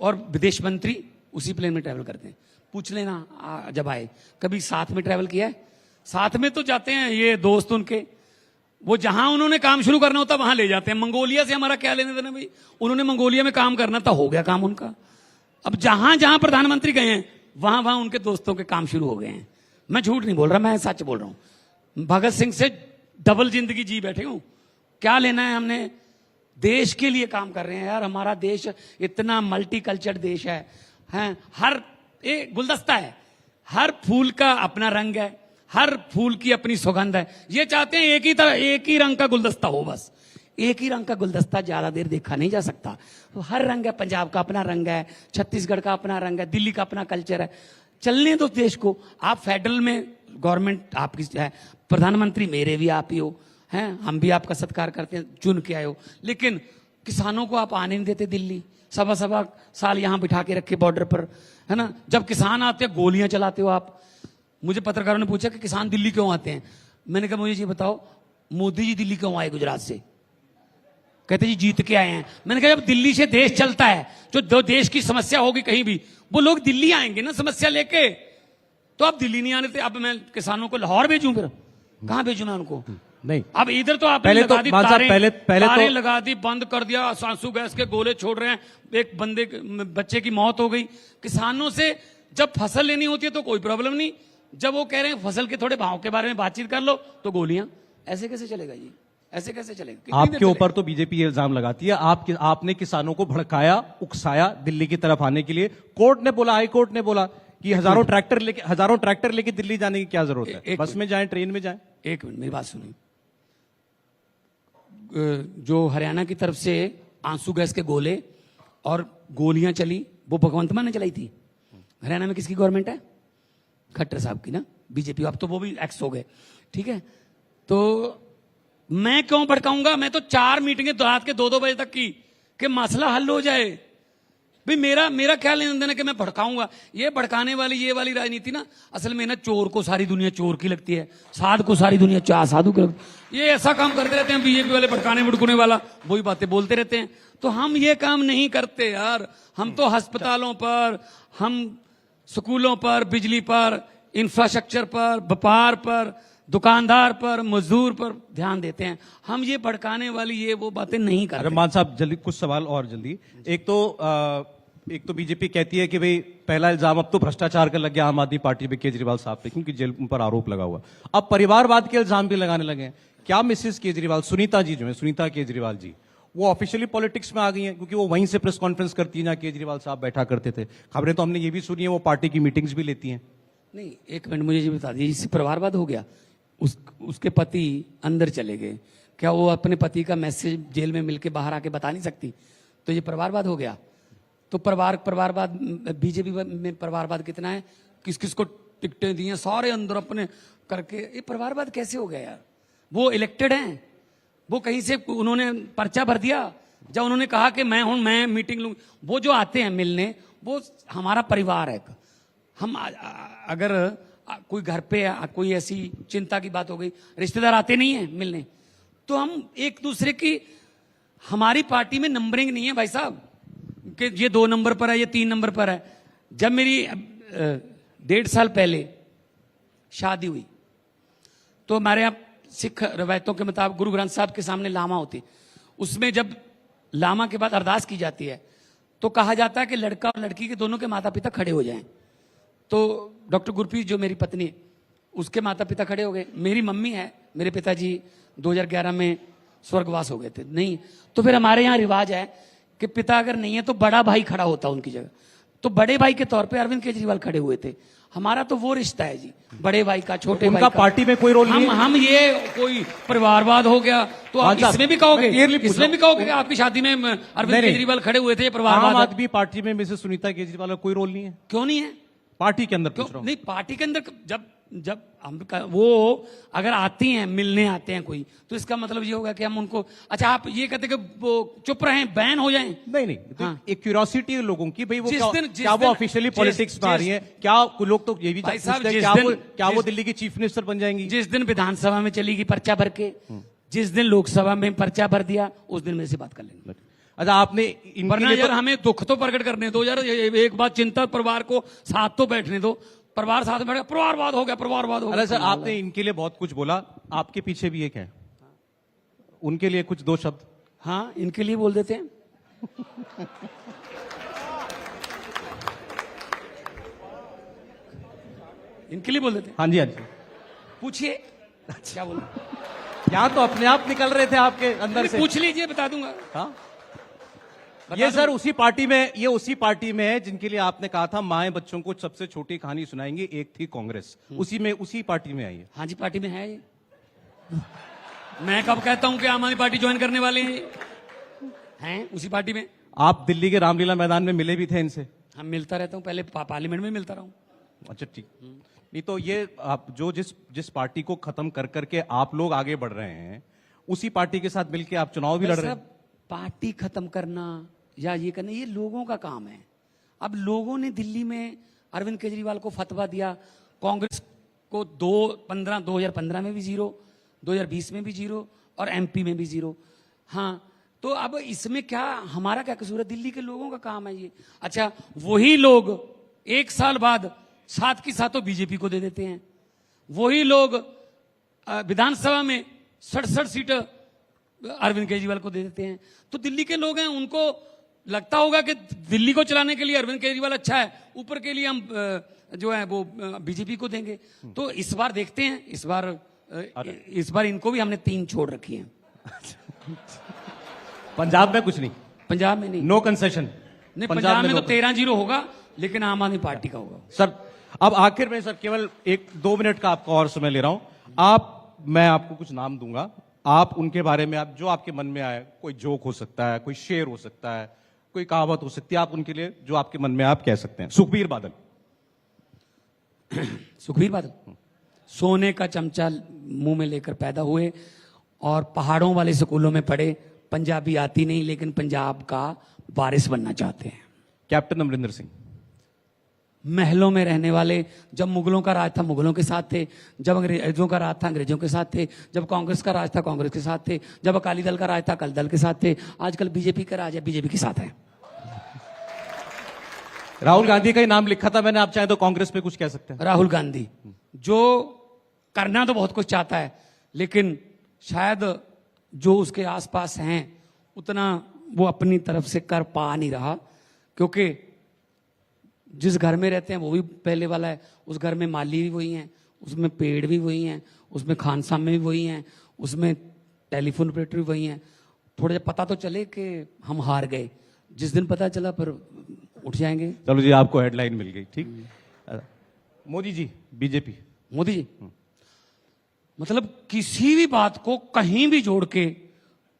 Speaker 2: और विदेश मंत्री उसी प्लेन में ट्रैवल करते हैं। पूछ लेना जब आए कभी साथ में ट्रैवल किया है? साथ में तो जाते हैं ये दोस्त उनके, वो जहां उन्होंने काम शुरू करना होता वहां ले जाते हैं। मंगोलिया से हमारा क्या लेने देना भाई, उन्होंने मंगोलिया में काम करना था, हो गया काम उनका। अब जहां जहां प्रधानमंत्री गए हैं वहां वहां उनके दोस्तों के काम शुरू हो गए हैं। मैं झूठ नहीं बोल रहा, मैं सच बोल रहा हूं। भगत सिंह से डबल जिंदगी जी बैठे हूं। क्या लेना है हमने? देश के लिए काम कर रहे हैं यार। हमारा देश इतना मल्टी कल्चर देश है, हर एक गुलदस्ता है, हर फूल का अपना रंग है, हर फूल की अपनी सुगंध है। ये चाहते हैं एक ही रंग का गुलदस्ता हो, बस एक ही रंग का गुलदस्ता ज्यादा देर देखा नहीं जा सकता। तो हर रंग है, पंजाब का अपना रंग है, छत्तीसगढ़ का अपना रंग है, दिल्ली का अपना कल्चर है। चलने दो देश को। आप फेडरल में गवर्नमेंट आपकी है, प्रधानमंत्री मेरे भी आप ही हो, हैं, हम भी आपका सत्कार करते हैं, चुन के आए हो, लेकिन किसानों को आप आने नहीं देते दिल्ली, सवा सवा साल यहां बिठा के रखे बॉर्डर पर, है ना। जब किसान आते हैं गोलियां चलाते हो आप। मुझे पत्रकारों ने पूछा कि किसान दिल्ली क्यों आते हैं। मैंने कहा मुझे ये बताओ, मोदी जी दिल्ली क्यों आए गुजरात से? कहते जी जीत के आए हैं। मैंने कहा जब दिल्ली से देश चलता है, जो देश की समस्या होगी कहीं भी, वो लोग दिल्ली आएंगे ना समस्या लेके। तो अब दिल्ली नहीं आने थे। अब मैं किसानों को लाहौर भेजूं, फिर कहां भेजू मैं उनको?
Speaker 1: नहीं,
Speaker 2: अब इधर तो आपने
Speaker 1: पहले तो
Speaker 2: लगा दी
Speaker 1: मान साहब,
Speaker 2: तारें,
Speaker 1: पहले
Speaker 2: तारें
Speaker 1: तो
Speaker 2: लगा दी, बंद कर दिया, आंसू गैस के गोले छोड़ रहे हैं, एक बच्चे की मौत हो गई। किसानों से जब फसल लेनी होती है तो कोई प्रॉब्लम नहीं, जब वो कह रहे हैं फसल के थोड़े भाव के बारे में बातचीत कर लो तो गोलियां। ऐसे कैसे चलेगा जी? ऐसे कैसे चलेगा? कितनी देर
Speaker 1: आपके ऊपर
Speaker 2: चलेगा?
Speaker 1: तो बीजेपी ये इल्जाम लगाती है, आपने किसानों को भड़काया, उकसाया दिल्ली की तरफ आने के लिए। कोर्ट ने बोला, हाई कोर्ट ने बोला कि हजारों ट्रैक्टर लेके दिल्ली जाने की क्या जरूरत है,
Speaker 2: एक
Speaker 1: बस में जाएं, ट्रेन में जाएं।
Speaker 2: एक मिनट मेरी बात सुनिए। जो हरियाणा की तरफ से आंसू गैस के गोले और गोलियां चली, वो भगवंत मान ने चलाई थी। हरियाणा में किसकी गवर्नमेंट है? खट्टर साहब की ना, बीजेपी। अब तो वो भी एक्स हो गए, ठीक है। तो मैं क्यों भड़काऊंगा? मैं तो 4 मीटिंगें रात के 2-2 बजे तक की कि मसला हल हो जाए। भाई मेरा क्या लेना देना कि मैं भड़काऊंगा? ये भड़काने वाली ये वाली राजनीति ना, असल में ना चोर को सारी दुनिया चोर की लगती है, साधु को सारी दुनिया साधु की लगती है। ये ऐसा काम करते रहते हैं बीजेपी वाले, भड़काने भड़कने वाला, वही बातें बोलते रहते हैं। तो हम ये काम नहीं करते यार। हम तो अस्पतालों पर, हम स्कूलों पर, बिजली पर, इंफ्रास्ट्रक्चर पर, व्यापार पर, दुकानदार पर, मजदूर पर ध्यान देते हैं। हम ये भड़काने वाली ये वो बातें नहीं करते।
Speaker 1: अरे मान साहब, जल्दी कुछ सवाल और जल्दी। एक तो बीजेपी कहती है कि भाई पहला इल्जाम अब तो भ्रष्टाचार का लग गया आम आदमी पार्टी पे, केजरीवाल साहब पे, क्योंकि जेल पर आरोप लगा हुआ। अब परिवारवाद के इल्जाम भी लगाने लगे हैं। क्या मिसेस केजरीवाल, सुनीता जी जो है, सुनीता केजरीवाल जी, वो ऑफिशियली पॉलिटिक्स में आ गई हैं? क्योंकि वो वहीं से प्रेस कॉन्फ्रेंस करती है जहां केजरीवाल साहब बैठा करते थे। खबरें तो हमने ये भी सुनी है वो पार्टी की मीटिंग्स भी लेती हैं।
Speaker 2: नहीं, एक मिनट मुझे ये बता दीजिए, इससे परिवारवाद हो गया? उसके पति अंदर चले गए, क्या वो अपने पति का मैसेज जेल में मिलके बाहर आके बता नहीं सकती? तो ये परिवारवाद हो गया। तो परिवारवाद बीजेपी में परिवारवाद कितना है? किस किस को टिकटें दी हैं, सारे अंदर अपने करके। ये परिवारवाद कैसे हो गया यार? वो इलेक्टेड हैं, वो कहीं से उन्होंने पर्चा भर दिया, जब उन्होंने कहा कि मैं मीटिंग लूँ। वो जो आते हैं मिलने, वो हमारा परिवार है। हम अगर कोई घर पे कोई ऐसी चिंता की बात हो गई, रिश्तेदार आते नहीं है मिलने, तो हम एक दूसरे की, हमारी पार्टी में नंबरिंग नहीं है भाई साहब कि ये 2 नंबर पर है, ये 3 नंबर पर है। जब मेरी 1.5 साल पहले शादी हुई तो हमारे यहाँ सिख रवायतों के मुताबिक गुरु ग्रंथ साहब के सामने लामा होती, उसमें जब लामा के बाद अरदास की जाती है तो कहा जाता है कि लड़का और लड़की के दोनों के माता पिता खड़े हो जाएं। तो डॉक्टर गुरप्रीत जो मेरी पत्नी है, उसके माता पिता खड़े हो गए। मेरी मम्मी है, मेरे पिताजी 2011 में स्वर्गवास हो गए थे। नहीं, तो फिर हमारे यहाँ रिवाज है कि पिता अगर नहीं है तो बड़ा भाई खड़ा होता उनकी जगह। तो बड़े भाई के तौर पे अरविंद केजरीवाल खड़े हुए थे। हमारा तो वो रिश्ता है जी, बड़े भाई का, छोटे भाई का।
Speaker 1: पार्टी में कोई रोल नहीं है?
Speaker 2: हम ये कोई परिवारवाद हो गया तो आप इसमें भी कहोगे, इसमें भी कहोगे कि आपकी शादी में अरविंद केजरीवाल खड़े हुए थे, परिवारवाद?
Speaker 1: आम आदमी पार्टी में मिसेस सुनीता केजरीवाल का कोई रोल नहीं है?
Speaker 2: क्यों नहीं है?
Speaker 1: पार्टी के अंदर
Speaker 2: क्यों
Speaker 1: पूछ रहा हूं।
Speaker 2: नहीं? पार्टी के अंदर जब हम वो अगर आती हैं, मिलने आते हैं कोई, तो इसका मतलब ये होगा कि हम उनको, अच्छा आप ये कहते कि वो चुप रहें, बैन हो जाएं?
Speaker 1: नहीं, तो
Speaker 2: हाँ।
Speaker 1: एक क्यूरियोसिटी है लोगों की, भाई वो
Speaker 2: जिस दिन-
Speaker 1: क्या वो ऑफिशियली पॉलिटिक्स में आ रही है? क्या लोग तो ये भी
Speaker 2: भाई साहब,
Speaker 1: पूछते हैं, क्या वो दिल्ली की चीफ मिनिस्टर बन जाएंगी?
Speaker 2: जिस दिन विधानसभा में चलेगी पर्चा भर के, जिस दिन लोकसभा में पर्चा भर दिया, उस दिन मेरे से बात कर लेंगे।
Speaker 1: अच्छा, आपने
Speaker 2: वरना यार हमें दुख तो प्रकट करने दो यार। एक बात चिंता, परिवार को साथ तो बैठने दो। परिवार साथ में बैठे, परिवारवाद हो गया, परिवारवाद हो गया।
Speaker 1: अरे सर, आपने इनके लिए बहुत कुछ बोला, आपके पीछे भी एक है, उनके लिए कुछ 2 शब्द।
Speaker 2: हाँ, इनके लिए बोल देते हैं। इनके लिए बोल देते हैं।
Speaker 1: हाँ जी, हाँ जी,
Speaker 2: पूछिए क्या बोल।
Speaker 1: यहाँ तो अपने आप निकल रहे थे आपके अंदर से।
Speaker 2: पूछ लीजिए, बता दूंगा।
Speaker 1: हाँ, ये सर उसी पार्टी में है जिनके लिए आपने कहा था माएं बच्चों को सबसे छोटी कहानी सुनाएंगी, एक थी कांग्रेस। उसी पार्टी में आई है।
Speaker 2: हाँ जी, पार्टी में है ये। मैं कब कहता हूं कि आम आदमी पार्टी ज्वाइन करने वाले हैं उसी पार्टी में।
Speaker 1: आप दिल्ली के रामलीला मैदान में मिले भी थे इनसे?
Speaker 2: हम मिलता रहता हूं, पहले पार्लियामेंट में मिलता रहा हूं।
Speaker 1: अच्छा, ठीक। नहीं तो ये आप जो जिस पार्टी को खत्म कर करके आप लोग आगे बढ़ रहे हैं, उसी पार्टी के साथ मिलकर आप चुनाव भी लड़ रहे हैं।
Speaker 2: पार्टी खत्म करना या ये करना, ये लोगों का काम है। अब लोगों ने दिल्ली में अरविंद केजरीवाल को फतवा दिया, कांग्रेस को 2015 में भी 0, 2020 में भी 0 और एमपी में भी 0। हाँ, तो अब इसमें क्या हमारा क्या कसूर है? दिल्ली के लोगों का काम है ये। अच्छा, वही लोग 1 साल बाद साथ की साथों बीजेपी को दे देते हैं। वही लोग विधानसभा में 67 सीट अरविंद केजरीवाल को दे देते हैं। तो दिल्ली के लोग हैं, उनको लगता होगा कि दिल्ली को चलाने के लिए अरविंद केजरीवाल अच्छा है, ऊपर के लिए हम जो है वो बीजेपी को देंगे। तो इस बार देखते हैं, इस बार इनको भी हमने 3 छोड़ रखी हैं।
Speaker 1: पंजाब में कुछ नहीं,
Speaker 2: पंजाब में नहीं,
Speaker 1: नो कंसेशन।
Speaker 2: नहीं, पंजाब में तो 13-0 होगा, लेकिन आम आदमी पार्टी का होगा।
Speaker 1: सर अब आखिर में सर केवल 1-2 मिनट का आपका और समय ले रहा हूं। मैं आपको कुछ नाम दूंगा, आप उनके बारे में आप जो आपके मन में आए, कोई जोक हो सकता है, कोई शेर हो सकता है, कोई कहावत हो सकती है, आप उनके लिए जो आपके मन में आप कह सकते हैं। सुखबीर बादल।
Speaker 2: सुखबीर बादल सोने का चमचा मुंह में लेकर पैदा हुए और पहाड़ों वाले स्कूलों में पढ़े, पंजाबी आती नहीं लेकिन पंजाब का वारिस बनना चाहते हैं।
Speaker 1: कैप्टन अमरिंदर सिंह।
Speaker 2: महलों में रहने वाले, जब मुगलों का राज था मुगलों के साथ थे, जब अंग्रेजों का राज था अंग्रेजों के साथ थे, जब कांग्रेस का राज था कांग्रेस के साथ थे, जब अकाली दल का राज था अकाली दल के साथ थे, आजकल बीजेपी का राज है बीजेपी के साथ है।
Speaker 1: राहुल गांधी का ही नाम लिखा था मैंने, आप चाहे तो कांग्रेस पे कुछ कह सकते हैं।
Speaker 2: राहुल गांधी जो करना तो बहुत कुछ चाहता है, लेकिन शायद जो उसके आसपास हैं उतना वो अपनी तरफ से कर पा नहीं रहा, क्योंकि जिस घर में रहते हैं वो भी पहले वाला है, उस घर में माली भी वही हैं, उसमें पेड़ भी वही हैं, उसमें खानसामे भी वही हैं, उसमें टेलीफोन ऑपरेटर भी वही हैं। थोड़ा सा पता तो चले कि हम हार गए, जिस दिन पता चला पर उठ जाएंगे।
Speaker 1: चलो जी, आपको हेडलाइन मिल गई, ठीक। मोदी जी, बीजेपी।
Speaker 2: मोदी जी मतलब किसी भी बात को कहीं भी जोड़ के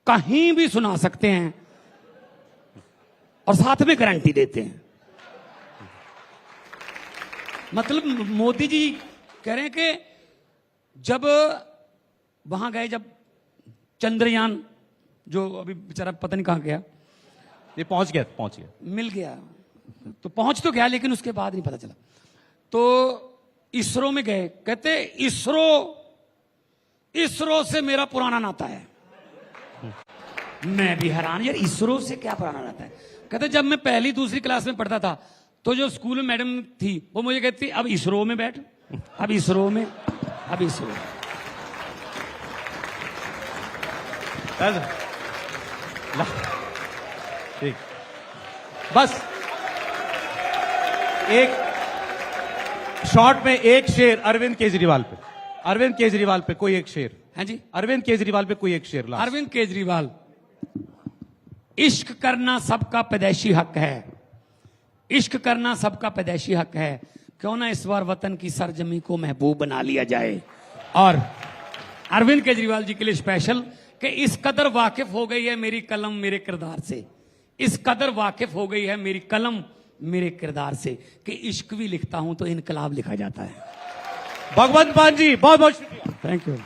Speaker 2: कहीं भी सुना सकते हैं और साथ में गारंटी देते हैं। मतलब मोदी जी कह रहे हैं कि जब वहां गए, जब चंद्रयान जो अभी बेचारा पता नहीं कहां गया,
Speaker 1: ये पहुंच गया
Speaker 2: मिल गया, तो पहुंच तो गया लेकिन उसके बाद नहीं पता चला। तो इसरो में गए, कहते इसरो से मेरा पुराना नाता है। मैं भी हैरान, यार इसरो से क्या पुराना नाता है? कहते जब मैं पहली दूसरी क्लास में पढ़ता था तो जो स्कूल में मैडम थी वो मुझे कहती अब इसरो में बैठ, अब इसरो में, अब इसरो।
Speaker 1: ठीक, बस एक शॉर्ट में एक शेर अरविंद केजरीवाल पे, अरविंद केजरीवाल पे कोई एक शेर।
Speaker 2: हाँ जी,
Speaker 1: अरविंद केजरीवाल पे कोई एक शेर लास्ट।
Speaker 2: अरविंद केजरीवाल, इश्क करना सबका पैदाइशी हक है, इश्क करना सबका पैदाइशी हक है, क्यों ना इस बार वतन की सरजमी को महबूब बना लिया जाए। और अरविंद केजरीवाल जी के लिए स्पेशल कि इस कदर वाकिफ हो गई है मेरी कलम मेरे किरदार से, इस कदर वाकिफ हो गई है मेरी कलम मेरे किरदार से कि इश्क भी लिखता हूं तो इनकलाब लिखा जाता है।
Speaker 1: भगवंत मान जी बहुत बहुत शुक्रिया,
Speaker 2: थैंक यू।